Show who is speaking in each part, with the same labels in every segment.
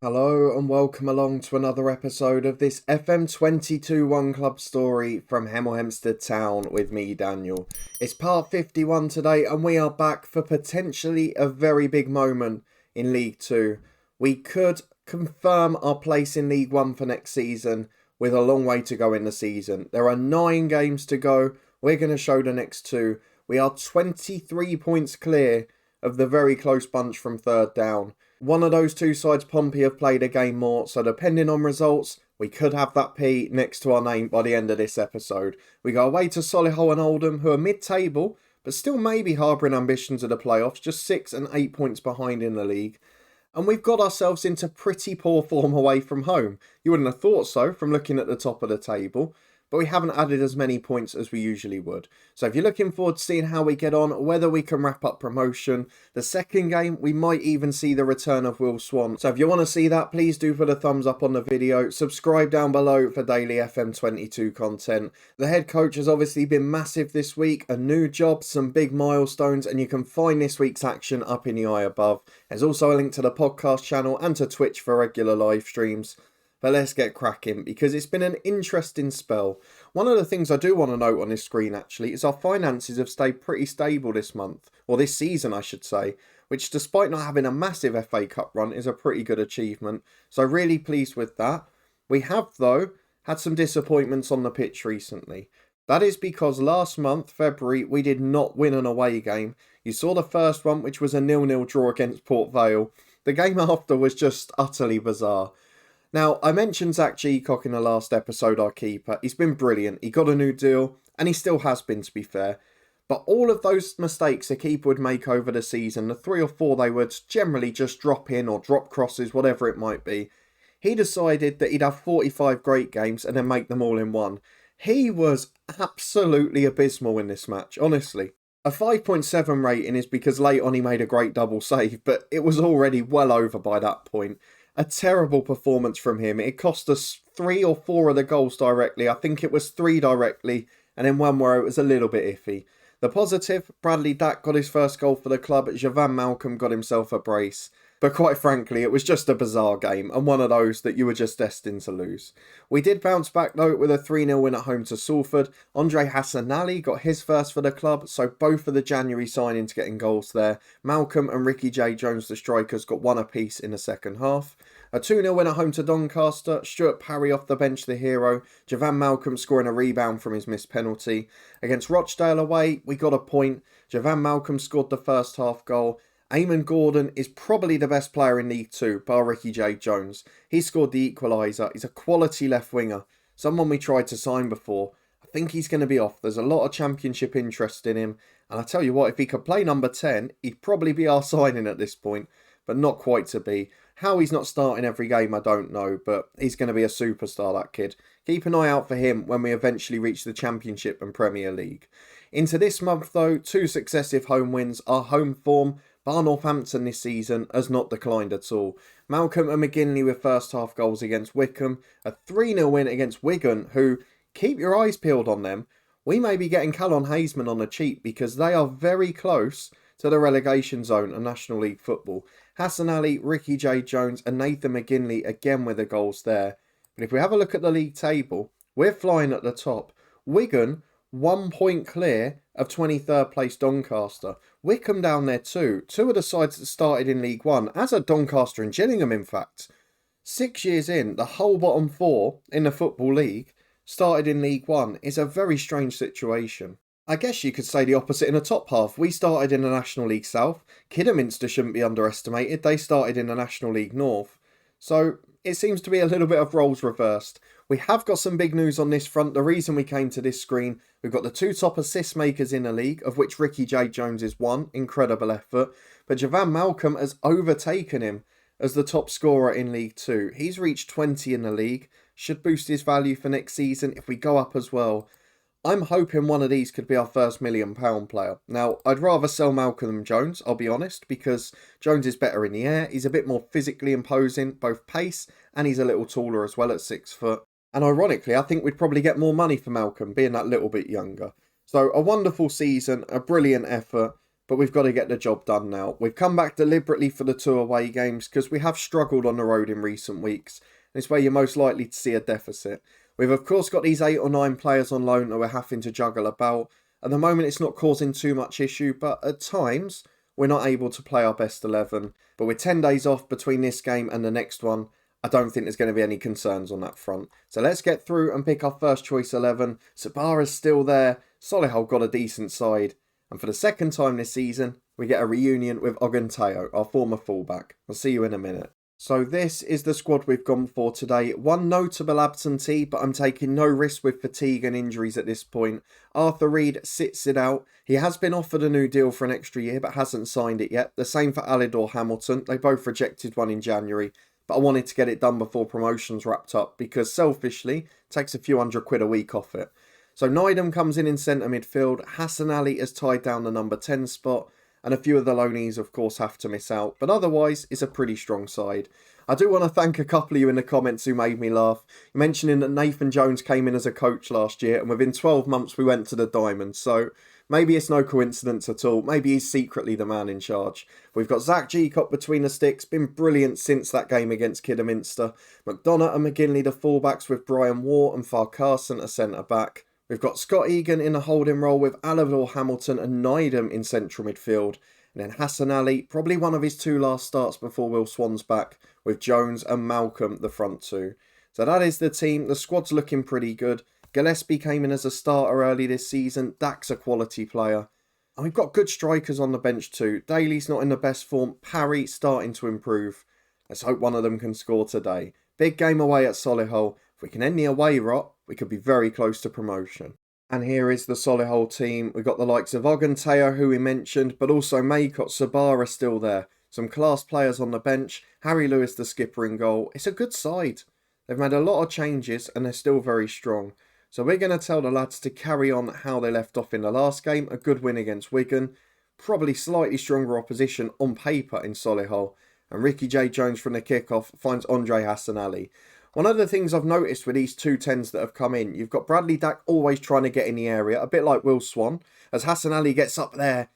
Speaker 1: Hello and welcome along to another episode of this FM22 One Club story from Hemel Hempstead Town with me, Daniel. It's part 51 today and we are back for potentially a very big moment in League 2. We could confirm our place in League 1 for next season with a long way to go in the season. There are 9 games to go. We're going to show the next 2. We are 23 points clear of the very close bunch from third down. One of those two sides, Pompey, have played a game more, so depending on results, we could have that P next to our name by the end of this episode. We go away to Solihull and Oldham, who are mid-table, but still maybe harbouring ambitions of the playoffs, just 6 and 8 points behind in the league. And we've got ourselves into pretty poor form away from home. You wouldn't have thought so from looking at the top of the table, but we haven't added as many points as we usually would. So if you're looking forward to seeing how we get on, whether we can wrap up promotion, the second game, we might even see the return of Will Swan. So if you want to see that, please do put a thumbs up on the video. Subscribe down below for daily FM22 content. The head coach has obviously been massive this week. A new job, some big milestones, and you can find this week's action up in the eye above. There's also a link to the podcast channel and to Twitch for regular live streams. But let's get cracking, because it's been an interesting spell. One of the things I do want to note on this screen, actually, is our finances have stayed pretty stable this month, or this season, I should say, which, despite not having a massive FA Cup run, is a pretty good achievement. So really pleased with that. We have, though, had some disappointments on the pitch recently. That is because last month, February, we did not win an away game. You saw the first one, which was a 0-0 draw against Port Vale. The game after was just utterly bizarre. Now, I mentioned Zach Geacock in the last episode, our keeper. He's been brilliant. He got a new deal, and he still has been, to be fair. But all of those mistakes a keeper would make over the season, the 3 or 4 they would generally just drop in or drop crosses, whatever it might be. He decided that he'd have 45 great games and then make them all in one. He was absolutely abysmal in this match, honestly. A 5.7 rating is because late on he made a great double save, but it was already well over by that point. A terrible performance from him. It cost us 3 or 4 of the goals directly. I think it was 3 directly, and then one where it was a little bit iffy. The positive, Bradley Dack got his first goal for the club. Javan Malcolm got himself a brace. But quite frankly, it was just a bizarre game, and one of those that you were just destined to lose. We did bounce back though with a 3-0 win at home to Salford. Andre Hassanali got his first for the club, so both of the January signings getting goals there. Malcolm and Ricky J. Jones, the strikers, got 1 apiece in the second half. A 2-0 win at home to Doncaster. Stuart Parry off the bench, the hero. Javan Malcolm scoring a rebound from his missed penalty. Against Rochdale away, we got a point. Javan Malcolm scored the first half goal. Eamon Gordon is probably the best player in League 2, bar Ricky J. Jones. He scored the equaliser. He's a quality left winger. Someone we tried to sign before. I think he's going to be off. There's a lot of championship interest in him. And I tell you what, if he could play number 10, he'd probably be our signing at this point. But not quite to be. How he's not starting every game, I don't know. But he's going to be a superstar, that kid. Keep an eye out for him when we eventually reach the Championship and Premier League. Into this month, though, 2 successive home wins. Our home form, bar Northampton this season, has not declined at all. Malcolm and McGinley with first half goals against Wickham. A 3-0 win against Wigan, who, keep your eyes peeled on them. We may be getting Callum Hazeman on the cheap because they are very close to the relegation zone of National League football. Hassan Ali, Ricky J. Jones and Nathan McGinley again with the goals there. But if we have a look at the league table, we're flying at the top. Wigan, 1 point clear of 23rd place Doncaster. Wickham down there too. 2 of the sides that started in League 1, as are Doncaster and Gillingham in fact. 6 years in, the whole bottom 4 in the Football League started in League 1 is a very strange situation. I guess you could say the opposite in the top half. We started in the National League South. Kidderminster shouldn't be underestimated. They started in the National League North. So it seems to be a little bit of roles reversed. We have got some big news on this front. The reason we came to this screen, we've got the 2 top assist makers in the league, of which Ricky J. Jones is 1. Incredible effort. But Javan Malcolm has overtaken him as the top scorer in League 2. He's reached 20 in the league. Should boost his value for next season if we go up as well. I'm hoping one of these could be our first £1 million player. Now, I'd rather sell Malcolm than Jones, I'll be honest, because Jones is better in the air. He's a bit more physically imposing, both pace, and he's a little taller as well at 6 foot. And ironically, I think we'd probably get more money for Malcolm, being that little bit younger. So, a wonderful season, a brilliant effort, but we've got to get the job done now. We've come back deliberately for the 2 away games because we have struggled on the road in recent weeks. And it's where you're most likely to see a deficit. We've of course got these 8 or 9 players on loan that we're having to juggle about. At the moment it's not causing too much issue, but at times we're not able to play our best 11. But with 10 days off between this game and the next one, I don't think there's going to be any concerns on that front. So let's get through and pick our first choice 11. Sabara's still there. Solihull got a decent side. And for the second time this season, we get a reunion with Oganteo, our former fullback. I'll see you in a minute. So this is the squad we've gone for today. One notable absentee, but I'm taking no risk with fatigue and injuries at this point. Arthur Reed sits it out. He has been offered a new deal for an extra year, but hasn't signed it yet. The same for Alidor Hamilton. They both rejected one in January. But I wanted to get it done before promotions wrapped up because selfishly, it takes a few £100 a week off it. So Nydam comes in centre midfield. Hassan Ali has tied down the number 10 spot. And a few of the loanees, of course, have to miss out. But otherwise, it's a pretty strong side. I do want to thank a couple of you in the comments who made me laugh. Mentioning that Nathan Jones came in as a coach last year. And within 12 months, we went to the Diamond. So maybe it's no coincidence at all. Maybe he's secretly the man in charge. We've got Zach Geacott between the sticks. Been brilliant since that game against Kidderminster. McDonough and McGinley the fullbacks with Brian Waugh and Farcarson a centre-back. We've got Scott Egan in a holding role with Alidor Hamilton and Nydam in central midfield. And then Hassan Ali, probably one of his 2 last starts before Will Swan's back, with Jones and Malcolm the front 2. So that is the team. The squad's looking pretty good. Gillespie came in as a starter early this season. Dak's a quality player. And we've got good strikers on the bench too. Daly's not in the best form. Parry starting to improve. Let's hope one of them can score today. Big game away at Solihull. If we can end the away rot, we could be very close to promotion. And here is the Solihull team. We've got the likes of Oganteo, who we mentioned, but also Maycott, Sabara still there. Some class players on the bench. Harry Lewis, the skipper, in goal. It's a good side. They've made a lot of changes and they're still very strong. So we're going to tell the lads to carry on how they left off in the last game. A good win against Wigan. Probably slightly stronger opposition on paper in Solihull. And Ricky J. Jones from the kickoff finds Andre Hassan Ali. One of the things I've noticed with these 2 10s that have come in, you've got Bradley Dack always trying to get in the area, a bit like Will Swan, as Hassan Ali gets up there.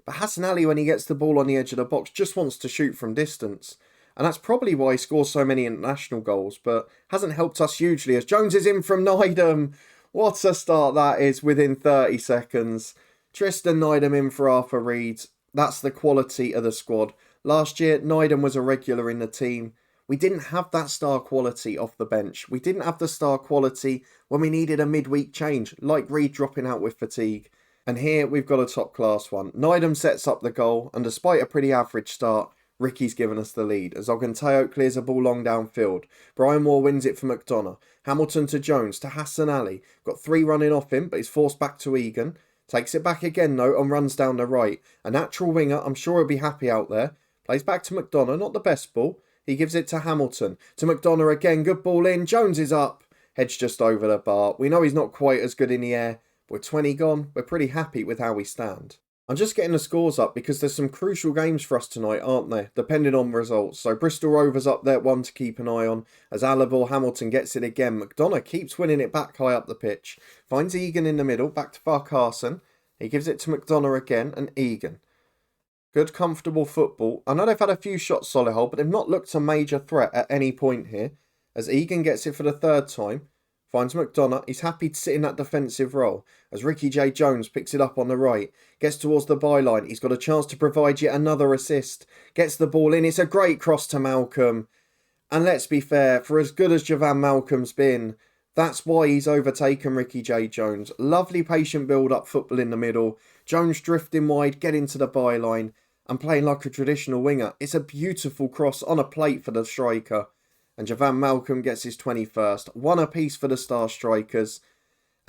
Speaker 1: But Hassan Ali, when he gets the ball on the edge of the box, just wants to shoot from distance. And that's probably why he scores so many international goals, but hasn't helped us hugely as Jones is in from Nydam. What a start that is within 30 seconds. Tristan Nydam in for Arthur Reed. That's the quality of the squad. Last year, Nydam was a regular in the team. We didn't have that star quality off the bench. We didn't have the star quality when we needed a midweek change, like Reed dropping out with fatigue. And here we've got a top class one. Nydam sets up the goal, and despite a pretty average start, Ricky's given us the lead as Oganteo clears a ball long downfield. Brian Moore wins it for McDonough. Hamilton to Jones to Hassan Ali. Got 3 running off him, but he's forced back to Egan. Takes it back again though and runs down the right. A natural winger, I'm sure he'll be happy out there. Plays back to McDonough, not the best ball. He gives it to Hamilton. To McDonough again. Good ball in. Jones is up. Heads just over the bar. We know he's not quite as good in the air. But with 20 gone, we're pretty happy with how we stand. I'm just getting the scores up because there's some crucial games for us tonight, aren't there? Depending on results. So Bristol Rovers up there, one to keep an eye on. As Alibor Hamilton gets it again. McDonough keeps winning it back high up the pitch. Finds Egan in the middle. Back to Farcarson. He gives it to McDonough again. And Egan. Good, comfortable football. I know they've had a few shots, Solihull, but they've not looked a major threat at any point here. As Egan gets it for the 3rd time, finds McDonough. He's happy to sit in that defensive role. As Ricky J. Jones picks it up on the right, gets towards the byline. He's got a chance to provide yet another assist. Gets the ball in. It's a great cross to Malcolm. And let's be fair, for as good as Javan Malcolm's been, that's why he's overtaken Ricky J. Jones. Lovely patient build-up football in the middle. Jones drifting wide, getting to the byline. And playing like a traditional winger. It's a beautiful cross on a plate for the striker. And Javan Malcolm gets his 21st. 1 apiece for the star strikers.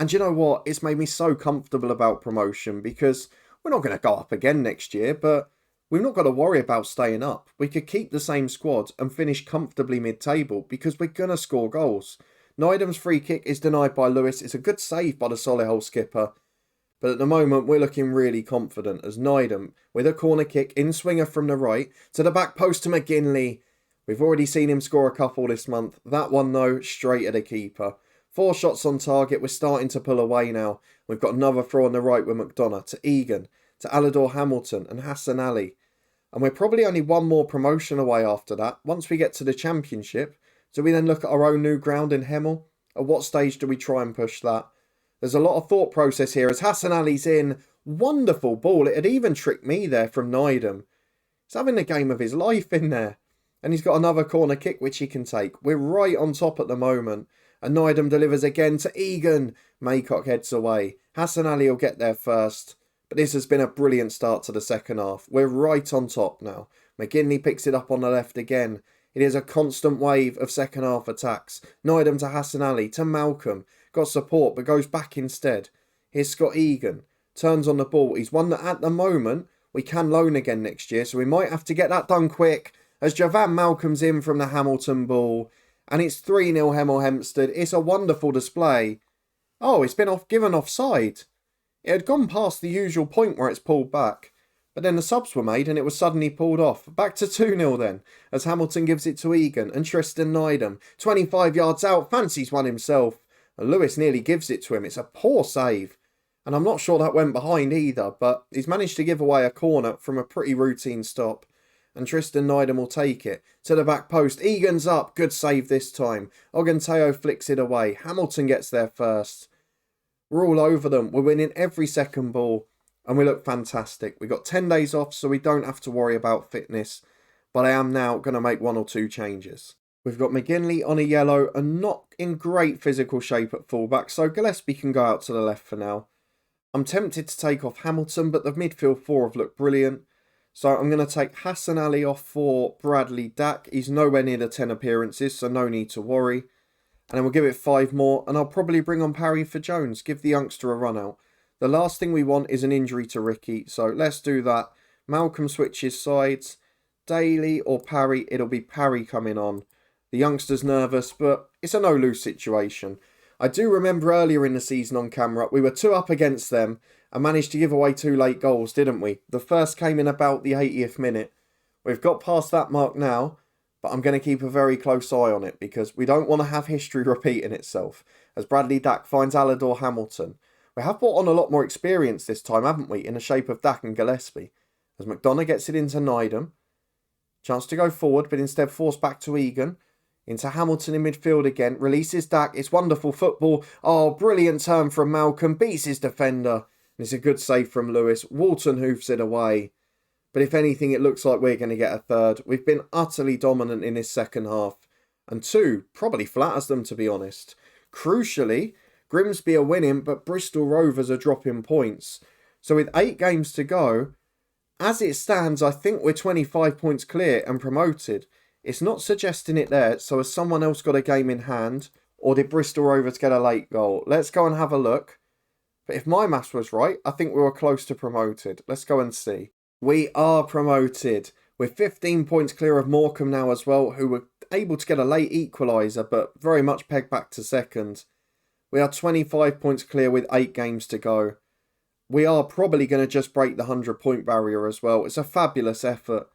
Speaker 1: And you know what? It's made me so comfortable about promotion because we're not going to go up again next year, but we've not got to worry about staying up. We could keep the same squad and finish comfortably mid-table because we're going to score goals. Nydam's free kick is denied by Lewis. It's a good save by the Solihull skipper. But at the moment, we're looking really confident as Nydam, with a corner kick, in-swinger from the right, to the back post to McGinley. We've already seen him score a couple this month. That one, though, straight at the keeper. 4 shots on target. We're starting to pull away now. We've got another throw on the right with McDonough to Egan. to Alador Hamilton and Hassan Ali. And we're probably only one more promotion away after that. Once we get to the Championship, do we then look at our own new ground in Hemel? At what stage do we try and push that? There's a lot of thought process here as Hassan Ali's in. Wonderful ball. It had even tricked me there from Nydam. He's having the game of his life in there. And he's got another corner kick which he can take. We're right on top at the moment. And Nydam delivers again to Egan. Maycock heads away. Hassan Ali will get there first. But this has been a brilliant start to the second half. We're right on top now. McGinley picks it up on the left again. It is a constant wave of second half attacks. Nydam to Hassan Ali, to Malcolm. Got support but goes back instead. Here's Scott Egan. Turns on the ball. He's one that at the moment we can loan again next year. So we might have to get that done quick. As Javan Malcolm's in from the Hamilton ball. And it's 3-0 Hemel Hempstead. It's a wonderful display. Oh, it's been given offside. It had gone past the usual point where it's pulled back. But then the subs were made and it was suddenly pulled off. Back to 2-0 then, as Hamilton gives it to Egan and Tristan Nydam. 25 yards out, fancies one himself. And Lewis nearly gives it to him. It's a poor save. And I'm not sure that went behind either, but he's managed to give away a corner from a pretty routine stop. And Tristan Nydam will take it to the back post. Egan's up. Good save this time. Oganteo flicks it away. Hamilton gets there first. We're all over them. We're winning every second ball. And we look fantastic. We got 10 days off, so we don't have to worry about fitness. But I am now going to make 1 or 2 changes. We've got McGinley on a yellow and not in great physical shape at fullback, so Gillespie can go out to the left for now. I'm tempted to take off Hamilton, but the midfield 4 have looked brilliant. So I'm going to take Hassan Ali off for Bradley Dack. He's nowhere near the 10 appearances, so no need to worry. And then we'll give it 5 more, and I'll probably bring on Parry for Jones. Give the youngster a run out. The last thing we want is an injury to Ricky, so let's do that. Malcolm switches sides. Daly or Parry, it'll be Parry coming on. The youngster's nervous, but it's a no-lose situation. I do remember earlier in the season on camera, we were 2 up against them and managed to give away 2 late goals, didn't we? The first came in about the 80th minute. We've got past that mark now, but I'm going to keep a very close eye on it because we don't want to have history repeating itself. As Bradley Dack finds Alador Hamilton. We have brought on a lot more experience this time, haven't we, in the shape of Dack and Gillespie. As McDonough gets it into Nydam. Chance to go forward, but instead forced back to Egan. Into Hamilton in midfield again. Releases Dack. It's wonderful football. Oh, brilliant turn from Malcolm. Beats his defender. And it's a good save from Lewis. Walton hoofs it away. But if anything, it looks like we're going to get a third. We've been utterly dominant in this second half. And 2 probably flatters them, to be honest. Crucially, Grimsby are winning, but Bristol Rovers are dropping points. So with 8 games to go, as it stands, I think we're 25 points clear and promoted. It's not suggesting it there, so has someone else got a game in hand? Or did Bristol Rovers get a late goal? Let's go and have a look. But if my maths was right, I think we were close to promoted. Let's go and see. We are promoted. We're 15 points clear of Morecambe now as well, who were able to get a late equaliser, but very much pegged back to second. We are 25 points clear with 8 games to go. We are probably going to just break the 100-point barrier as well. It's a fabulous effort.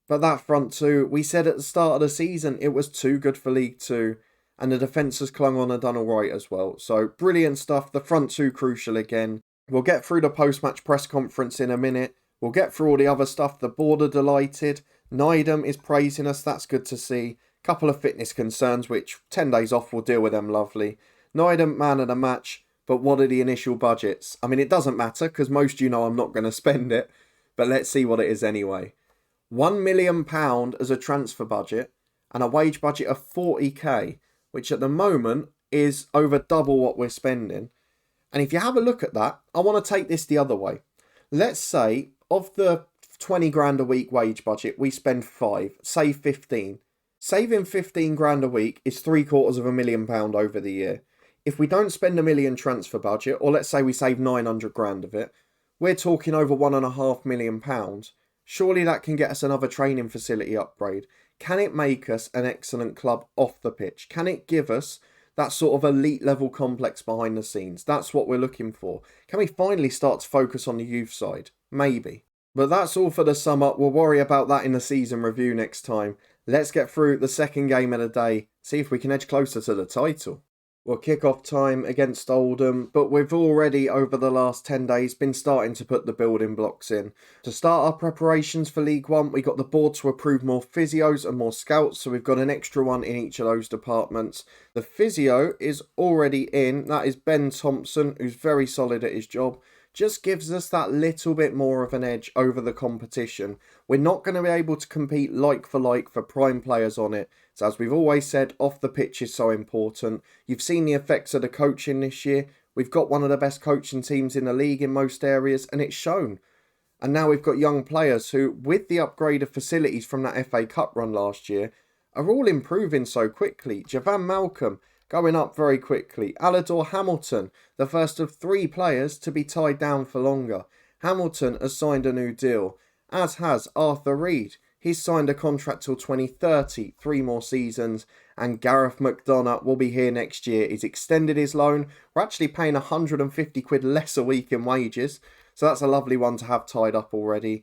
Speaker 1: But that front 2, we said at the start of the season it was too good for League 2. And the defence has clung on and done alright as well. So brilliant stuff. The front 2 crucial again. We'll get through the post-match press conference in a minute. We'll get through all the other stuff. The board are delighted. Nydam is praising us. That's good to see. Couple of fitness concerns, which 10 days off will deal with them lovely. Nydam, man of the match. But what are the initial budgets? I mean, it doesn't matter because most you know I'm not going to spend it. But let's see what it is anyway. £1 million as a transfer budget and a wage budget of 40k, which at the moment is over double what we're spending. And if you have a look at that, I want to take this the other way. Let's say of the 20 grand a week wage budget, we spend 5, save 15. Saving 15 grand a week is £750,000 over the year. If we don't spend £1 million transfer budget, or let's say we save 900 grand of it, we're talking over £1.5 million. Surely that can get us another training facility upgrade. Can it make us an excellent club off the pitch? Can it give us that sort of elite level complex behind the scenes? That's what we're looking for. Can we finally start to focus on the youth side? Maybe. But that's all for the sum up. We'll worry about that in the season review next time. Let's get through the second game of the day. See if we can edge closer to the title. Well, kick-off time against Oldham, but we've already, over the last 10 days, been starting to put the building blocks in. To start our preparations for League One, we got the board to approve more physios and more scouts, so we've got an extra one in each of those departments. The physio is already in, that is Ben Thompson, who's very solid at his job. Just gives us that little bit more of an edge over the competition. We're not going to be able to compete like for prime players on it. So as we've always said, off the pitch is so important. You've seen the effects of the coaching this year. We've got one of the best coaching teams in the league in most areas, and it's shown. And now we've got young players who, with the upgrade of facilities from that FA Cup run last year, are all improving so quickly. Javan Malcolm going up very quickly. Alador Hamilton, the first of 3 players to be tied down for longer. Hamilton has signed a new deal, as has Arthur Reed. He's signed a contract till 2030, 3 more seasons, and Gareth McDonough will be here next year. He's extended his loan. We're actually paying 150 quid less a week in wages, so that's a lovely one to have tied up already.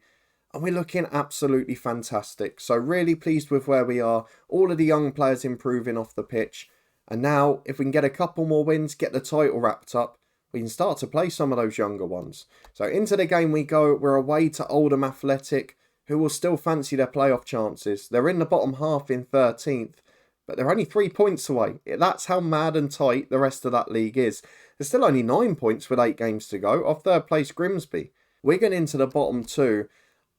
Speaker 1: And we're looking absolutely fantastic. So really pleased with where we are. All of the young players improving off the pitch. And now, if we can get a couple more wins, get the title wrapped up, we can start to play some of those younger ones. So into the game we go. We're away to Oldham Athletic, who will still fancy their playoff chances. They're in the bottom half in 13th, but they're only 3 points away. That's how mad and tight the rest of that league is. There's still only 9 points with 8 games to go, off third place Grimsby. We're getting into the bottom 2.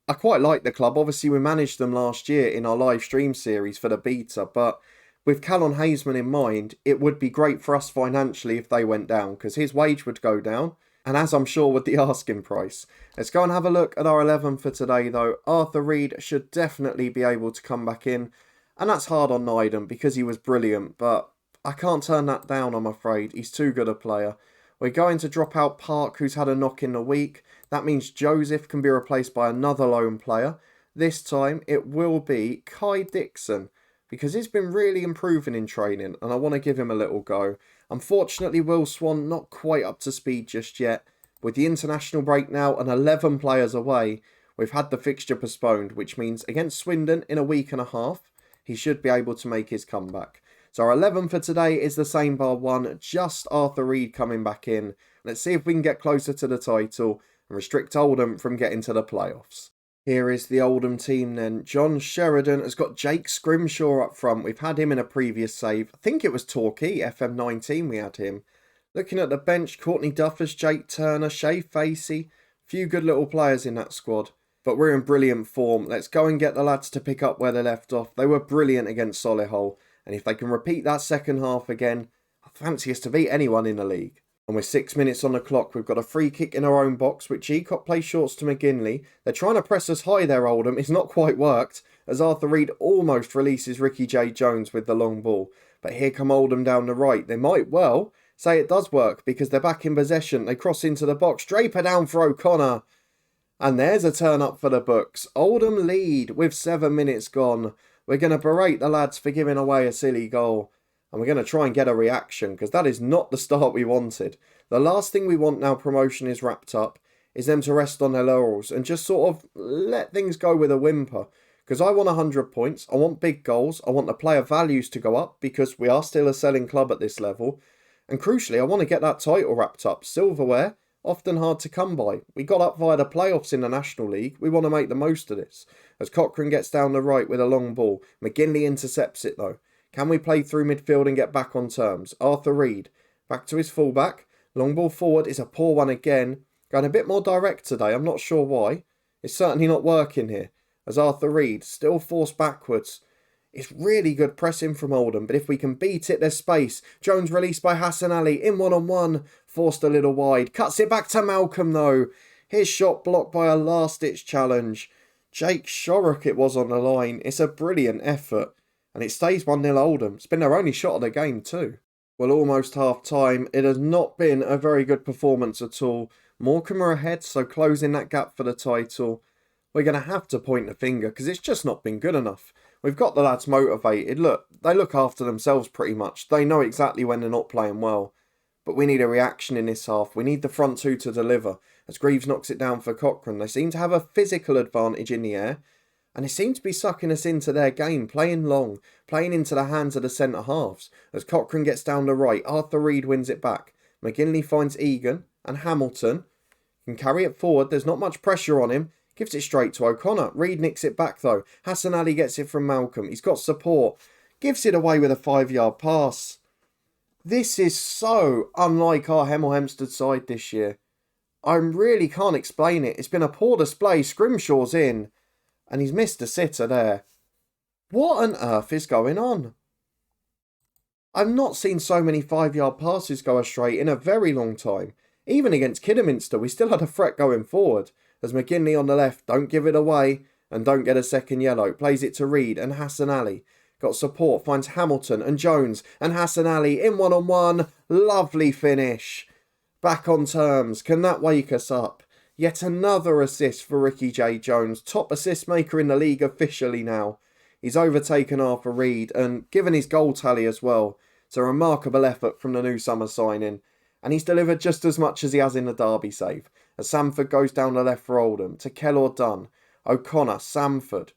Speaker 1: I quite like the club. Obviously, we managed them last year in our live stream series for the beta, but with Callum Hazeman in mind, it would be great for us financially if they went down, because his wage would go down, and as I'm sure with the asking price. Let's go and have a look at our 11 for today though. Arthur Reed should definitely be able to come back in, and that's hard on Nydam because he was brilliant, but I can't turn that down, I'm afraid. He's too good a player. We're going to drop out Park, who's had a knock in the week. That means Joseph can be replaced by another lone player. This time it will be Kai Dixon, because he's been really improving in training and I want to give him a little go. Unfortunately, Will Swan not quite up to speed just yet. With the international break now and 11 players away, we've had the fixture postponed, which means against Swindon in a week and a half, he should be able to make his comeback. So our 11 for today is the same bar 1, just Arthur Reed coming back in. Let's see if we can get closer to the title and restrict Oldham from getting to the playoffs. Here is the Oldham team then. John Sheridan has got Jake Scrimshaw up front. We've had him in a previous save. I think it was Torquay, FM19 we had him. Looking at the bench, Courtney Duffus, Jake Turner, Shay Facey. Few good little players in that squad. But we're in brilliant form. Let's go and get the lads to pick up where they left off. They were brilliant against Solihull. And if they can repeat that second half again, I fancy us to beat anyone in the league. And with 6 minutes on the clock, we've got a free kick in our own box, which Eacott plays shorts to McGinley. They're trying to press us high there, Oldham. It's not quite worked, as Arthur Reed almost releases Ricky J. Jones with the long ball. But here come Oldham down the right. They might well say it does work, because they're back in possession. They cross into the box. Draper down for O'Connor. And there's a turn up for the books. Oldham lead with 7 minutes gone. We're going to berate the lads for giving away a silly goal. And we're going to try and get a reaction, because that is not the start we wanted. The last thing we want now promotion is wrapped up is them to rest on their laurels and just sort of let things go with a whimper. Because I want 100 points, I want big goals, I want the player values to go up because we are still a selling club at this level. And crucially, I want to get that title wrapped up. Silverware, often hard to come by. We got up via the playoffs in the National League. We want to make the most of this. As Cochrane gets down the right with a long ball, McGinley intercepts it though. Can we play through midfield and get back on terms? Arthur Reed, back to his fullback. Long ball forward is a poor one again. Going a bit more direct today, I'm not sure why. It's certainly not working here. As Arthur Reed, still forced backwards. It's really good pressing from Oldham, but if we can beat it, there's space. Jones released by Hassan Ali, in one-on-one. Forced a little wide. Cuts it back to Malcolm though. His shot blocked by a last-ditch challenge. Jake Shorrock it was on the line. It's a brilliant effort. And it stays 1-0 Oldham. It's been their only shot of the game too. Well, almost half time. It has not been a very good performance at all. Morecambe are ahead, so closing that gap for the title. We're going to have to point the finger because it's just not been good enough. We've got the lads motivated. Look, they look after themselves pretty much. They know exactly when they're not playing well. But we need a reaction in this half. We need the front two to deliver. As Greaves knocks it down for Cochrane, they seem to have a physical advantage in the air. And they seem to be sucking us into their game, playing long, playing into the hands of the centre-halves. As Cochrane gets down the right, Arthur Reed wins it back. McGinley finds Egan, and Hamilton can carry it forward. There's not much pressure on him. Gives it straight to O'Connor. Reed nicks it back though. Hassan Ali gets it from Malcolm. He's got support. Gives it away with a 5-yard pass. This is so unlike our Hemel Hempstead side this year. I really can't explain it. It's been a poor display. Scrimshaw's in. And he's missed a sitter there. What on earth is going on? I've not seen so many 5-yard passes go astray in a very long time. Even against Kidderminster, we still had a threat going forward. As McGinley on the left, don't give it away and don't get a second yellow. Plays it to Reed and Hassan Ali. Got support, finds Hamilton and Jones and Hassan Ali in one-on-one. Lovely finish. Back on terms. Can that wake us up? Yet another assist for Ricky J. Jones. Top assist maker in the league officially now. He's overtaken Arthur Reed and given his goal tally as well. It's a remarkable effort from the new summer signing. And he's delivered just as much as he has in the derby save. As Samford goes down the left for Oldham. To Kellor Dunn. O'Connor, Samford.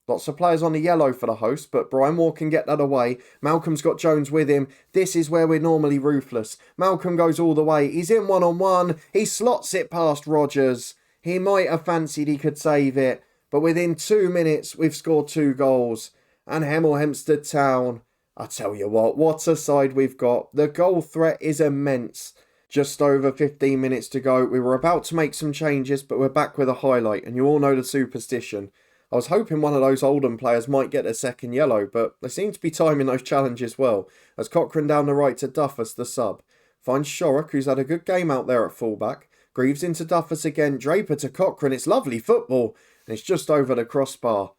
Speaker 1: Lots of players on the yellow for the host, but Brian Moore can get that away. Malcolm's got Jones with him. This is where we're normally ruthless. Malcolm goes all the way. He's in one-on-one. He slots it past Rogers. He might have fancied he could save it, but within 2 minutes, we've scored 2 goals. And Hemel Hempstead Town, I tell you what a side we've got. The goal threat is immense. Just over 15 minutes to go. We were about to make some changes, but we're back with a highlight, and you all know the superstition. I was hoping one of those Oldham players might get a second yellow, but they seem to be timing those challenges well. As Cochrane down the right to Duffus, the sub. Finds Shorrock, who's had a good game out there at fullback. Greaves into Duffus again. Draper to Cochrane. It's lovely football. And it's just over the crossbar.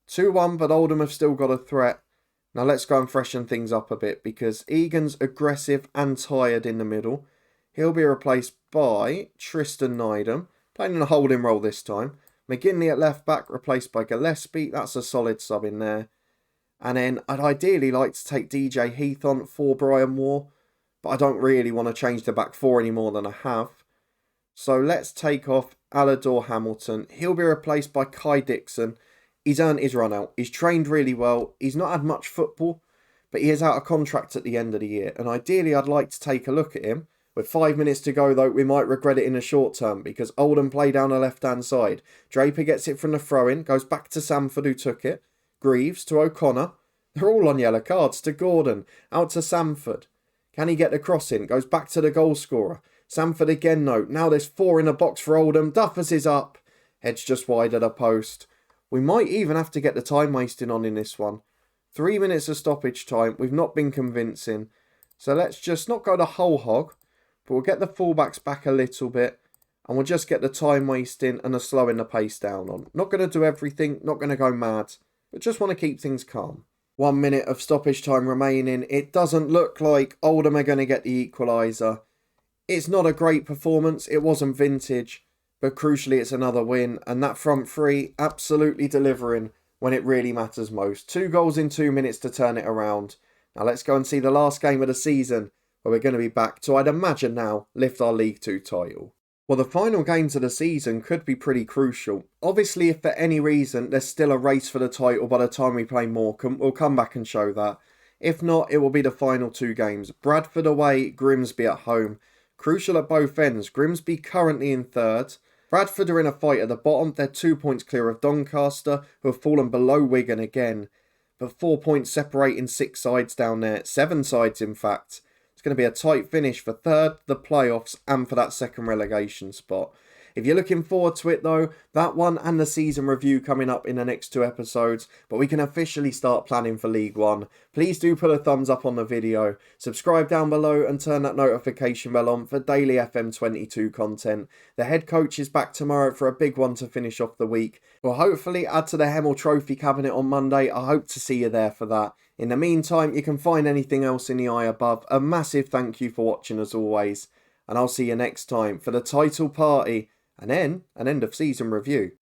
Speaker 1: 2-1, but Oldham have still got a threat. Now let's go and freshen things up a bit, because Egan's aggressive and tired in the middle. He'll be replaced by Tristan Nydam, playing in a holding role this time. McGinley at left back, replaced by Gillespie. That's a solid sub in there. And then I'd ideally like to take DJ Heath on for Brian Moore, but I don't really want to change the back four any more than I have. So let's take off Alador Hamilton. He'll be replaced by Kai Dixon. He's earned his run out. He's trained really well. He's not had much football, but he is out of contract at the end of the year. And ideally, I'd like to take a look at him. With 5 minutes to go, though, we might regret it in the short term, because Oldham play down the left-hand side. Draper gets it from the throw-in, goes back to Samford, who took it. Greaves to O'Connor. They're all on yellow cards. To Gordon. Out to Samford. Can he get the cross in? Goes back to the goal scorer. Samford again, no. Now there's 4 in the box for Oldham. Duffus is up. Heads just wide of the post. We might even have to get the time wasting on in this one. 3 minutes of stoppage time. We've not been convincing. So let's just not go the whole hog. But we'll get the fullbacks back a little bit. And we'll just get the time wasting and the slowing the pace down on. Not going to do everything. Not going to go mad. But just want to keep things calm. 1 minute of stoppage time remaining. It doesn't look like Oldham are going to get the equaliser. It's not a great performance. It wasn't vintage. But crucially, it's another win. And that front three absolutely delivering when it really matters most. 2 goals in 2 minutes to turn it around. Now let's go and see the last game of the season, where we're going to be back to, I'd imagine now, lift our League 2 title. Well, the final games of the season could be pretty crucial. Obviously, if for any reason there's still a race for the title by the time we play Morecambe, we'll come back and show that. If not, it will be the final 2 games. Bradford away, Grimsby at home. Crucial at both ends. Grimsby currently in 3rd. Bradford are in a fight at the bottom. They're 2 points clear of Doncaster, who have fallen below Wigan again. But 4 points separating 6 sides down there. 7 sides, in fact. Going to be a tight finish for 3rd, the playoffs, and for that 2nd relegation spot. If you're looking forward to it though, that one and the season review coming up in the next 2 episodes, but we can officially start planning for League 1. Please do put a thumbs up on the video, subscribe down below and turn that notification bell on for daily FM22 content. The head coach is back tomorrow for a big one to finish off the week. We'll hopefully add to the Hemel Trophy cabinet on Monday. I hope to see you there for that. In the meantime, you can find anything else in the eye above. A massive thank you for watching as always. And I'll see you next time for the title party and then an end of season review.